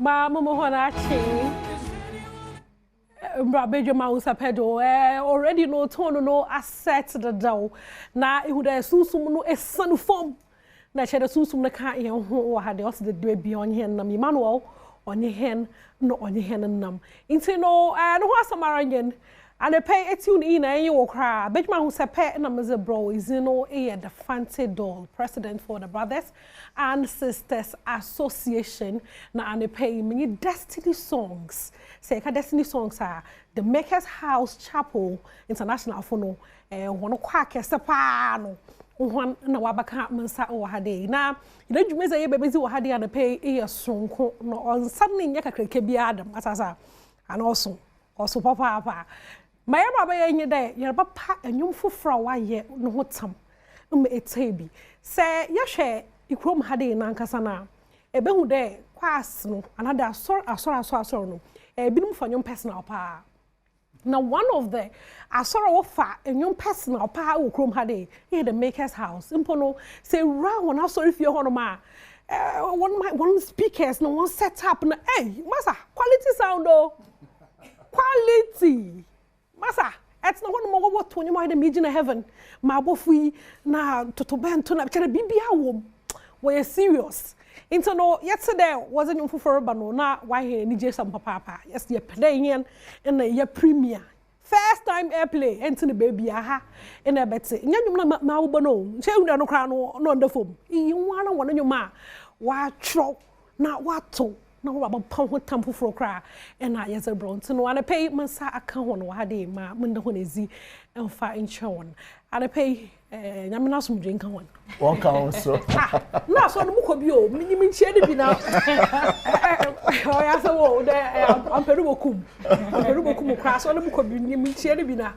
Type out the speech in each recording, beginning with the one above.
Mama Honachi. Badwam Ahosepe already no tone no asset the dough. Na it would susum no a son form. Na she the susum na can't hear who had also the baby on here nam Emmanuel on your hand no on your hand and num. Into no and what's a Marangan and I pay a tune in and you will cry. Badwam Ahosepe and a bro is no the fancy doll president for the Brothers and Sisters Association. Na and I pay many Destiny songs. Say Destiny songs are the Makers House Chapel International for no one quack estapano one na wabaka mensa o hade na ina dwumeza ye bebezi o hade and pay e sonko no on suddenly nya kakreke bi Adam asasa and also papa my baba ye de ye papa enwum foforo wa ye no hotam me etebi say ye hwe ikrom hade na nkasa na ebehu de kwas no another asoro no binum for your personal pa. Now one of the asoro offer and your personal pa who chrome hade here the Makers House. Impono say round when I sorry if you're honor one speakers no one set up na hey massa quality sound oh quality massa it's not one more what when you might imagine heaven ma bofui na totobanto na chere bibia wom we serious. Into no yesterday wasn't you for no na why he ni Jason papa yes ye playing in the premiere first time airplay into the baby aha in a betse nyanyum na wo bono che unda no kra no on the phone yi wana wona nyuma wa tro na wato na wo ba pon ho tampo fro kra e na yes bro into no ana pay mansa aka ho no ha de ma munda ho nezi emfa inchon ana pay nyamina sum drink kan one count so na so no mukobi o minimi nchie de bi na o ya so wo de amperu bokum kra so no mukobi minimi nchie de bi na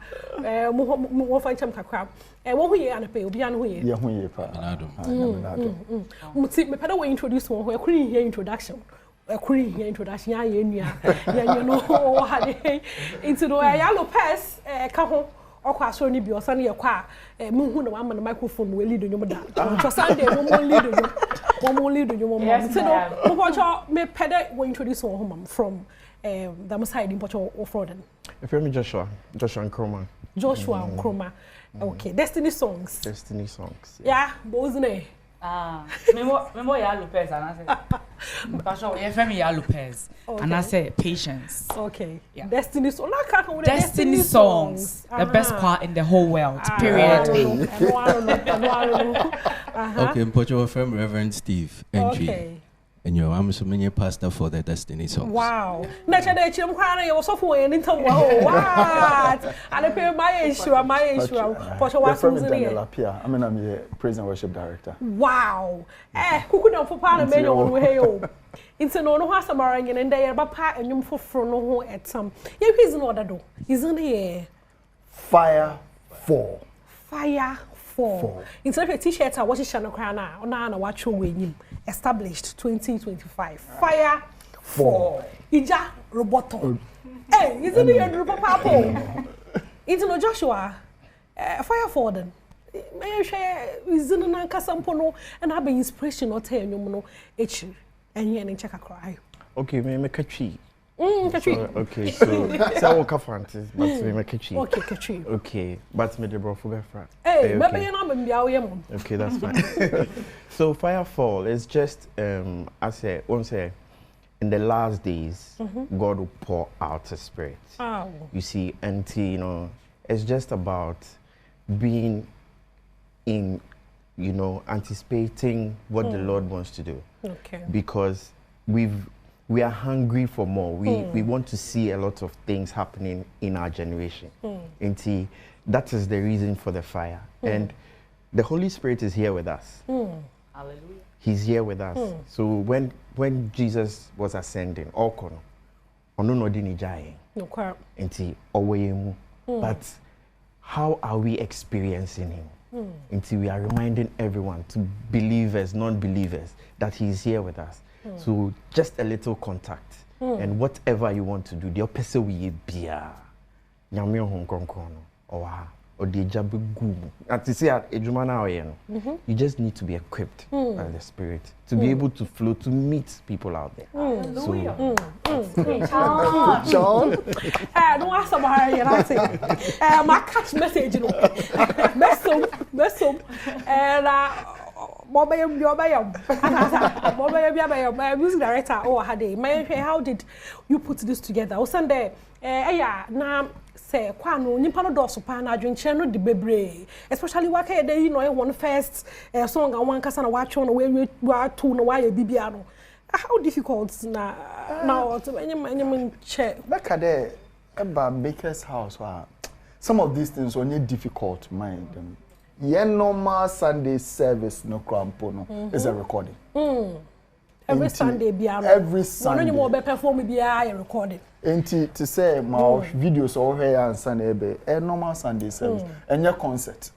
mo fa ncham kakra wo hu ye anape obi an hu ye ye hu ye pa Adom muti me peda we introduce wo ekuri here introduction ya ye nua ya no ha de into no ya Lopez ka ho okwa so ni bi osa ne yakwa munhu na wama na microphone we lead nyom da so Sunday mo lead nyom mo so no mo cho me pede we introduce one home from the side in pocho Offroaden. If you me Joshua Nkrumah. Okay, Destiny songs. Yeah, bozne. Memo ya Lopez and I said Pastor you femi ya Lopez and I said patience. Okay. Yeah. Destiny songs. Destiny songs. The best part in the whole world. Period. Okay, put your friend Reverend Steve NG. Okay. And I'm so many pastor for the Destiny songs. Wow. Nature de chim kwana you so for any time what? And I pay my issue. For sure what's I mean I'm the praise and worship director. Wow. Who could not for part of me on way oh. Into no has a marangan and they are papa and you for no at some. You he's in order do. He's in here. Fire 4. Instead of a t-shirt, I watch Channel Crana on a watch winning. Established 2025. Fire 4. Ija Roboto. Hey, isn't it your papa? Into no Joshua. Fire 4 then. May I share is in an Ancasampono and have inspiration or tell you no H and yen check a cry. Okay, me make a tree. Okay, so walk up fancies, but me make a tree. Okay, but me the bro for befra. Hey, maybe you know me. Okay, that's fine. So Firefall is just I say once in the last days, God will pour out His Spirit. Oh. You see, and you know, it's just about being in, you know, anticipating what the Lord wants to do. Okay. Because we are hungry for more. We want to see a lot of things happening in our generation. And see, that is the reason for the fire. And the Holy Spirit is here with us. Hallelujah. He's here with us. So when Jesus was ascending, but how are we experiencing Him? Until we are reminding everyone, to believers, non-believers, that He is here with us. So just a little contact, and whatever you want to do, the opposite we be or the jabu gumu. And to see at Ejumana Oyeno, you just need to be equipped by the Spirit to be able to flow, to meet people out there. So, John, don't ask about it. I say, my catch message, you know, mess and music director. Oh, how did you put this together? O Sunday, now. Say, kwano nipa no doso pa na adwenche no de bebre especially waka dey you know one first song and one kasa na watch on we two no why bibia no how difficult na anyam che back there about Baker's house some of these things only difficult mind them normal Sunday service no crampo no is a recording every Sunday bia every Sunday no more be perform bia a recording. To say my videos all here and Sunday a normal Sunday service and your concert.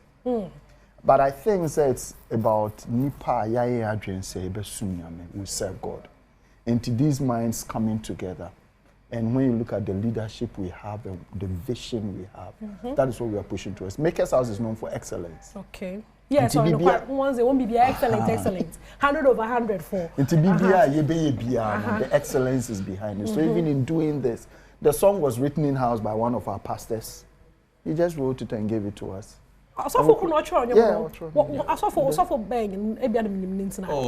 But I think that it's about nipa yaya adwen say be sunyame we serve God. Into these minds coming together. And when you look at the leadership we have, the vision we have, that is what we are pushing towards. Maker's House is known for excellence. Okay. Yes, so once they won't be excellent. 100 over 100 for. The excellence is behind it. So even in doing this, the song was written in-house by one of our pastors. He just wrote it and gave it to us. Oh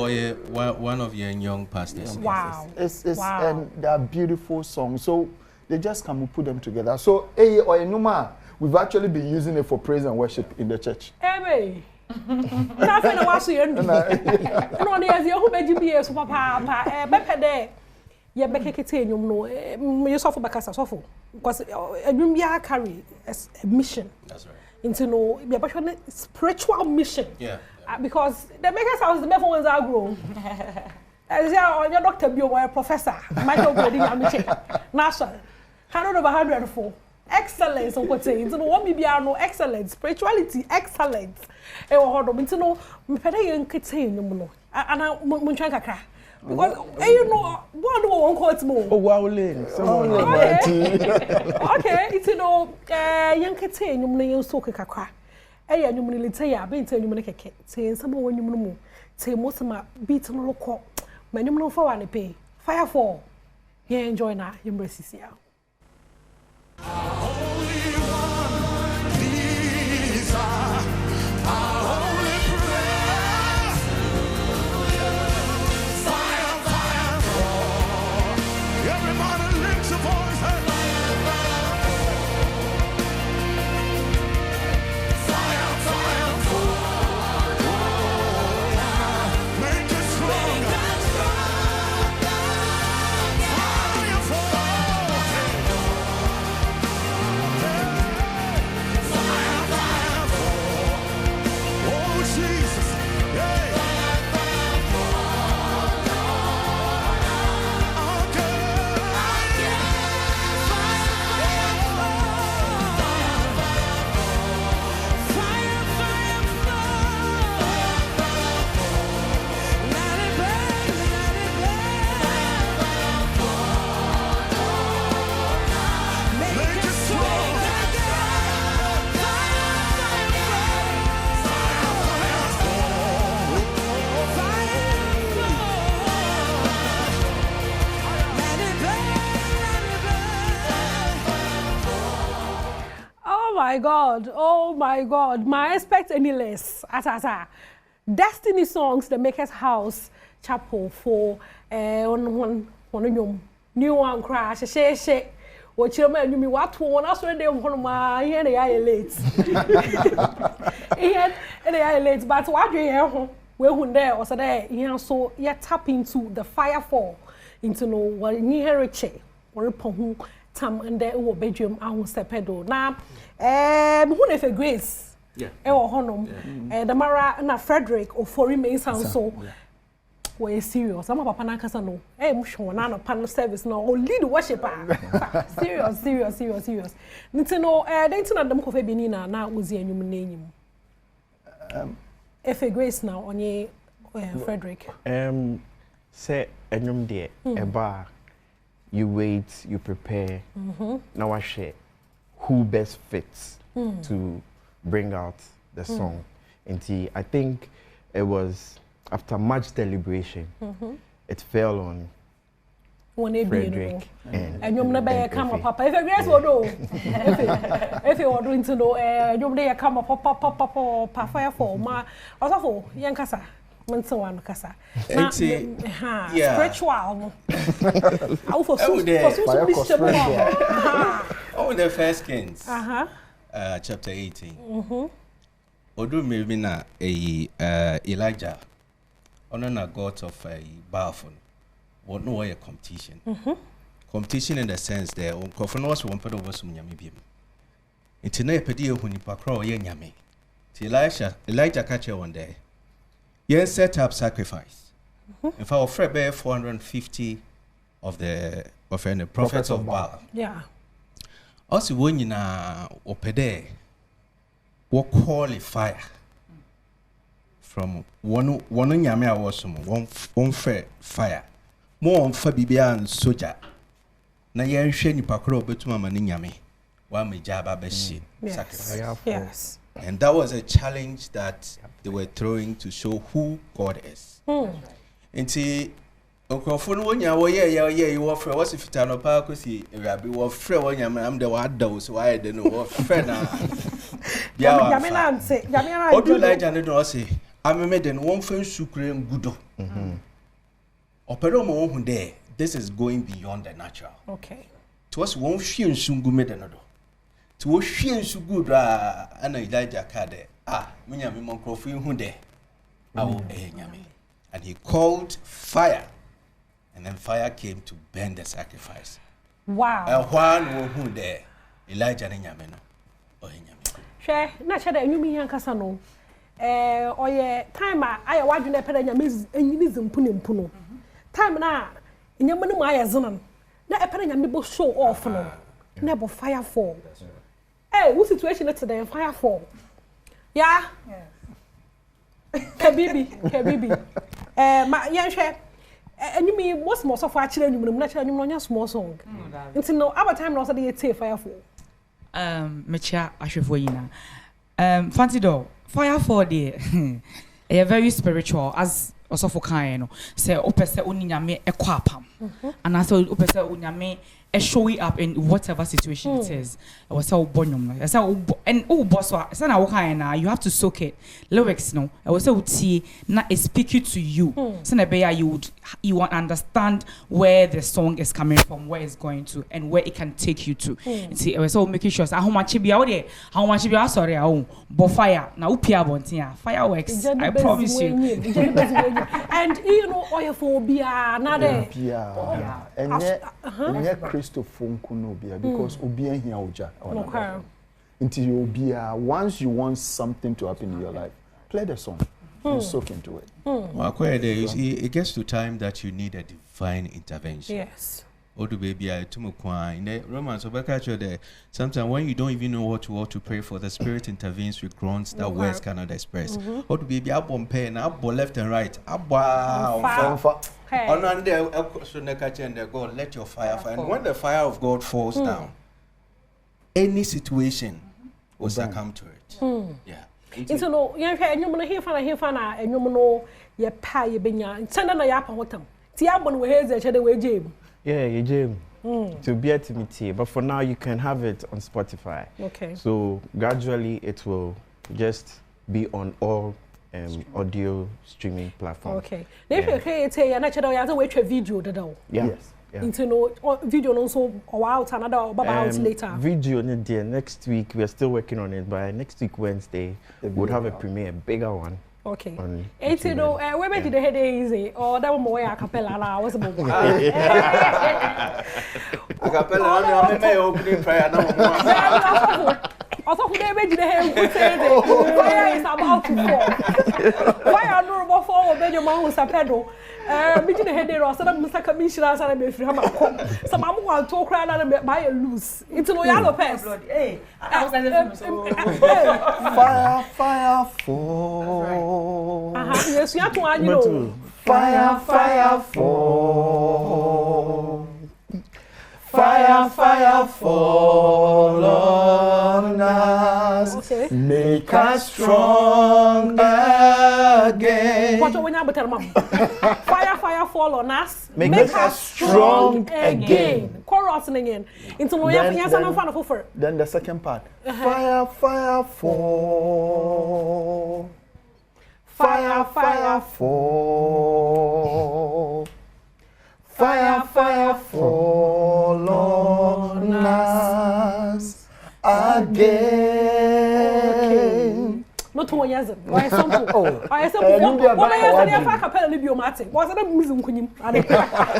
yeah, one of your young pastors. Wow. Wow. And they are beautiful songs. So they just come and put them together. So we've actually been using it for praise and worship in the church. Hey. Nothing was here. No, there's your home GBS, papa. Bepe there. You be keke no. You suffer because suffer because you carry a mission. That's right. Into no, be a spiritual mission. Yeah. Because the Maker's House the best ones are grown. As your doctor be a professor, Michael Gordon Amiche, national 100 over 104. Excellence on what say into no one be no excellence, spirituality, excellence. E wo hodo into no me pede yen kete no ana mun twan kakra because you know what do one quote mo oh wow lane okay it's no yen kete no yen so kakra e nyum ni lite ya be nta nyum ne keke te nsam wo nyum no mu te mo sama beat no lokọ ma nyum no fa wa ne pe fire for yen enjoy na yen resisi ya. Oh my God, my expect any less. Destiny songs, the Maker's House Chapel for one new one crash, she. What you mean? You mean what one? I saw them one my here they are late. Here they are late, but what do you hear? We there or so there. You so you tap into the fire fall into no what you hear che or upon tam and there will Badwam Ahosepe do now. Who never Grace? Yeah. Honum. The Mara na Frederick or for remains so. We're serious. I'm a papa na kasa no. Musho na no pan service no. Or lead worshiper. Serious. Nti no den tina dem ko fe bini na uzi enyum na enyim. Efe Grace now onye Frederick. Say enyum de eba you wait, you prepare. Now I share who best fits to bring out the song. And I think it was after much deliberation, it fell on Frederick and you're never come up, Papa. If a grace will do, if you are doing to know, you're there come up, Papa, fire for my also young Cassa, when so on Cassa. Spiritual. For oh, the First Kings, chapter 18. Odu maybe na Elijah, on a god of a Balfon. What no way a competition. Competition in the sense that on Kofanos won't put over some yammy. It's a pedio when you pacro yen yammy. Elijah catch you one day. Yen set up sacrifice. If our friend bear 450 of the prophets of Baal. Yeah. Also, when you na opede, what qualify from one yammy was some one fair fire. More on Fabibia and Soja. Na yen sheni pakro betuma mani nyame. Wa me jaba beshi sacrifice. Yes. And that was a challenge that they were throwing to show who God is. Nti okrofo no wonya wo ye you offer was if itano pa kosi rabi wo frɛ wo nyame am de wa da wo so wa de no wo frɛ na bia wa nyame odu Elijah ne do say ameme de no won fa nsukure ngudo opero mo hu there this is going beyond the natural. Okay. To us won hwie nsungu me de no do to wo hwie nsugu dra ana Elijah ka de me nyame mo krofo hu there awo nyame. And he called fire, and then fire came to burn the sacrifice. Wow. And one who there, Elijah and Yameno, or Yameno. Share, not share that you mean Yankasano. Or ye time I want you to put in Miss Enism Puno. Time now, in your money, my zonon. Not a penny and show off no. Never fire fall. Hey, what situation is today? Fire fall. Yeah? Kabibi. My young share. And you mean what's more so far children, you will not tell you small song. Until no other time, also the firefall. Mecha, I should for you now. Fancy door, firefall, dear. A very spiritual, as also for kind. Say, Opesa Unyame a quapam. And I thought Opesa Unyame a showing up in whatever situation it is. I was so bonum. I said, and boss, you have to soak it. Lyrics, no. I was so tea, not speaking to you. You want to understand where the song is coming from, where it's going to, and where it can take you to. See, I was so making sure how much be out there, how much be out sorry, but fire now, fireworks. I promise you. And you know, oyophobia, nade. And yet, Christopher Kunobia, because Obia here Oja. Until you be once you want something to happen in your life, play the song and soak into it. Well, it gets to time that you need a divine intervention. Yes. Odu baby, I tumukwa in the Romans of there. Sometimes when you don't even know what to pray for, the Spirit intervenes with groans that words cannot express. Odu baby, I bomb pain, I bomb left and right, I bomb. On there, God, let your fire fall. And when the fire of God falls down, any situation will succumb to it. Yeah. Into no, young and you want to hear fana, and you know, your pie, your benya, and send on a yap on what time. Tiabon will hear the way, Jim. Yeah, you Jim. To be a timidity, but for now you can have it on Spotify. Okay. So gradually it will just be on all audio streaming platforms. Okay. If you create a natural video, yes. Into no video also or out another about later. Video next week we are still working on it. By next week Wednesday we'll have a premiere, a bigger one. Okay. It's where did the head easy or that one more a cappella now was about a cappella on the opening prayer. Also, who never did fire is about to fall. Why are no more for when your mom was a pedal? Meeting the head or some Mr. Commissioner and a free home. Some want to cry and buy a loose. It's a yellow pass. Hey, fire, fall. Yes, you have to add, you know. Fire, fall. Fire, fall on us. us, Okay. make us strong again. What when you tell mom? Fire fall on us, Make us strong again. Chorus again. Into no yes I'm fan of offer. Then the second part. Fire fall. Fire fall. Fire fall on us again. Not 2 years. Why something? Why something? What I say if I capella libio mate. Was that music kunim?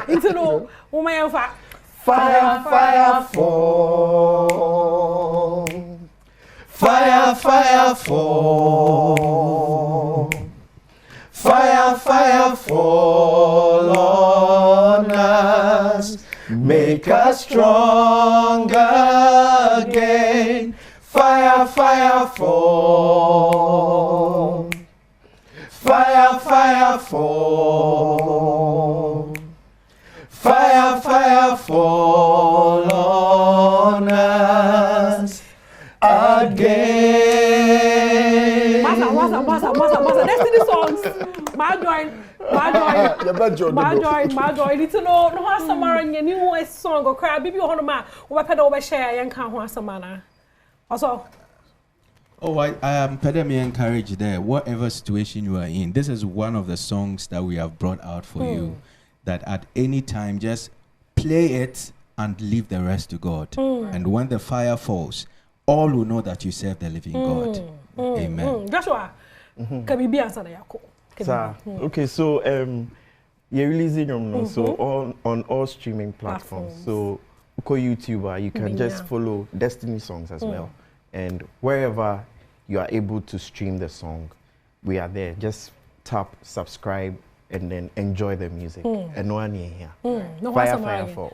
Into no my Fire fall. Fire fall. Fire fall on us. Make us strong again. Fire fall. Fire fall. Fire fall on us again. Massa. Destiny songs. My joy. It's no Samara and new song or crab. If you want to ma, or pedal share and can't want Samana. Also. Oh, Pedemi encourage there. Whatever situation you are in, this is one of the songs that we have brought out for you. That at any time, just play it and leave the rest to God. And when the fire falls, all will know that you serve the living God. Amen. Joshua, can we be answered? Okay, so you're releasing them so on all streaming platforms. So go YouTuber, you can just follow Destiny songs as well. And wherever you are able to stream the song, we are there. Just tap subscribe and then enjoy the music. And no one here. Fire fall.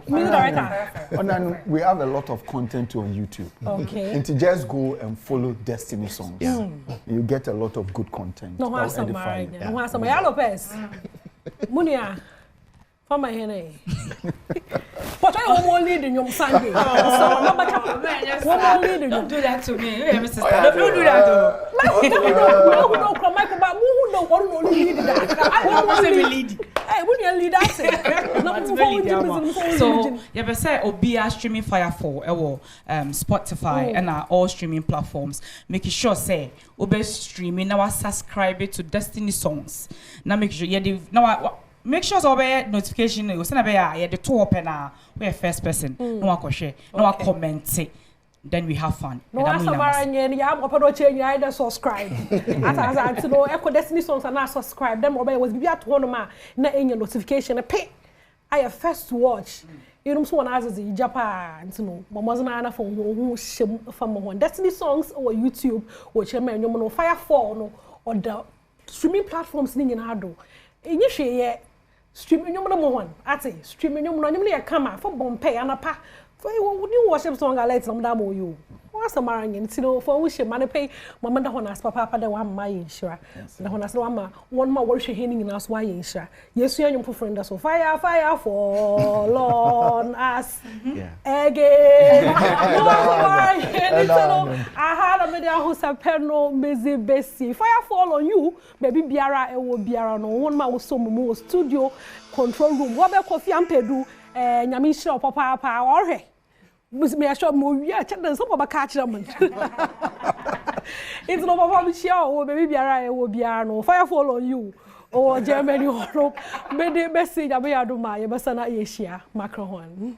And then we have a lot of content on YouTube. Okay. And to just go and follow Destiny songs. Yeah. You get a lot of good content. No one Samara. No one Samara Lopez. Munia. For my henny. What I won't lead in your Sunday. Don't do that to me. Don't do that though. So, you say Obia streaming Fire for Spotify and all streaming platforms. Make sure say Obe streaming now subscribe to Destiny songs. Now make sure you now. Make sure so be notification you send be the two open we first person no one share no one comment then we have fun no Samara nyen ya opedo change either subscribe as to know echo Destiny songs and not subscribe them obe was be at one ma na enya notification pay I first watch you so one as the Japan to know mama na for who from one Destiny songs or YouTube or chairman you no Firefall no or the streaming platforms ning in hado enye streaming no one ati streaming no ya kama for bompe anapa for you worship song I let some damo you what's the marrying so for we man pay mama da hona papa da one my insure da hona so one more worship healing in us why insure yes you your friend so fire fall on us again I had a media Ahosepe no mezi besi fire fall on you baby biara e wo biara no one ma wo so mo studio control room wo be coffee ampedu nyame hira papa orhe me assure mo wi a chedan so papa ka kira man it's no papa me share o baby biara e wo biara no fire fall on you o Germany horo me de message abe adoma ye be sana ye share macron